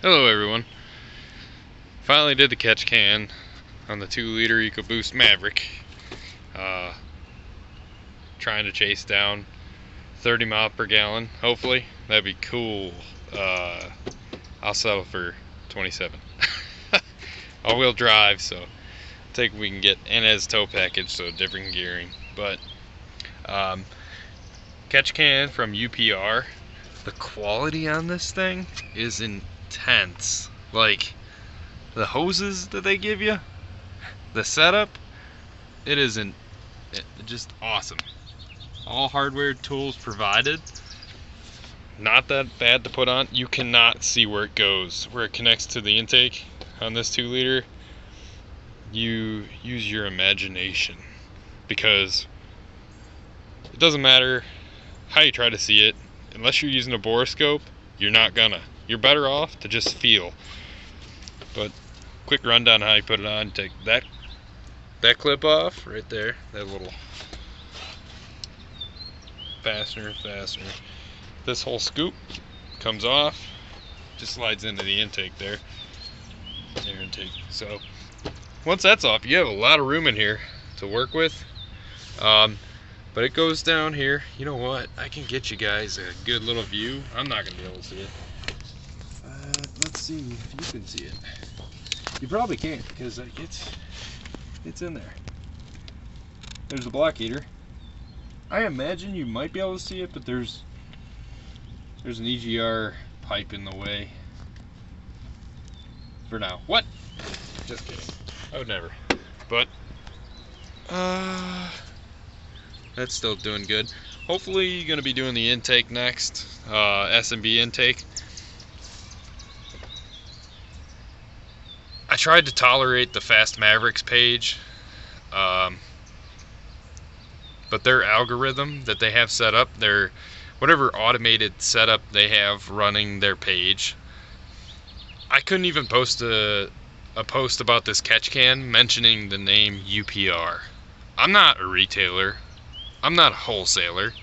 Hello everyone. Finally did the catch can on the 2-liter EcoBoost Maverick. Trying to chase down 30 miles per gallon. Hopefully, that'd be cool. I'll settle for 27. All-wheel drive, so I think we can get, and as tow package, so different gearing. But catch can from UPR. The quality on this thing is intense. Like the hoses that they give you, the setup, it isn't just awesome. All hardware tools provided. Not that bad to put on. You cannot see where it goes, where it connects to the intake on this 2-liter. You use your imagination, because it doesn't matter how you try to see it, unless you're using a borescope, you're not gonna. You're better off to just feel. But quick rundown how you put it on. Take that clip off right there, that little fastener. This whole scoop comes off, just slides into the intake there. Air intake. So once that's off, you have a lot of room in here to work with. But it goes down here. You know what? I can get you guys a good little view. I'm not gonna be able to see it. Let's see if you can see it. You probably can't, because it's in there. There's a block heater. I imagine you might be able to see it, but there's an EGR pipe in the way. For now. What? Just kidding. I would never. But that's still doing good. Hopefully you're going to be doing the intake next, S&B intake. I tried to tolerate the Fast Mavericks page, but their algorithm that they have set up, their whatever automated setup they have running their page, I couldn't even post a post about this catch can mentioning the name UPR. I'm not a retailer. I'm not a wholesaler.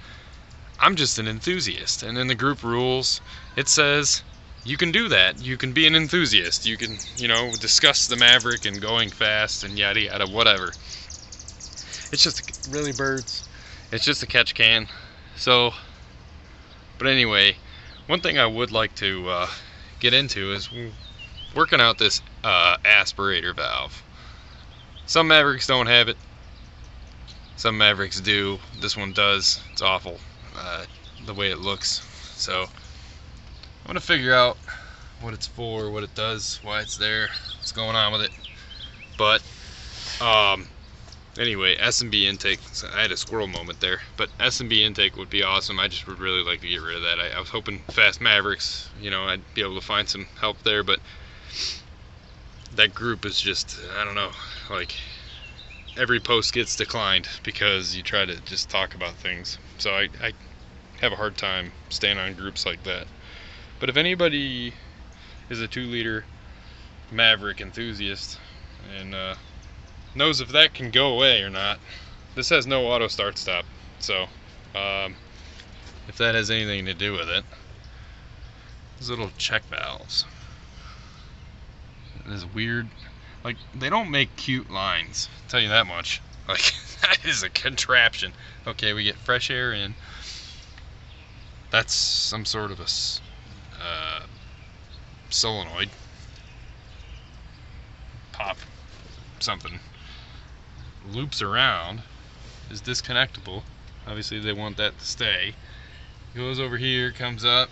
I'm just an enthusiast. And in the group rules, it says you can do that. You can be an enthusiast. You can, discuss the Maverick and going fast and yada yada, whatever. It's just really birds. It's just a catch can. So, but anyway, one thing I would like to get into is working out this aspirator valve. Some Mavericks don't have it. Some Mavericks do. This one does. It's awful, the way it looks. So I'm gonna figure out what it's for, what it does, why it's there, what's going on with it. But anyway, S&B intake. So I had a squirrel moment there, but S&B intake would be awesome. I just would really like to get rid of that. I was hoping Fast Mavericks, I'd be able to find some help there, but that group is just, I don't know, like every post gets declined because you try to just talk about things. So I have a hard time staying on groups like that. But if anybody is a 2-liter Maverick enthusiast and knows if that can go away or not, this has no auto start stop. So if that has anything to do with it, these little check valves. This weird, like, they don't make cute lines, I'll tell you that much. Like, that is a contraption. Okay, we get fresh air in. That's some sort of a solenoid. Pop something. Loops around. Is disconnectable. Obviously they want that to stay. Goes over here, comes up,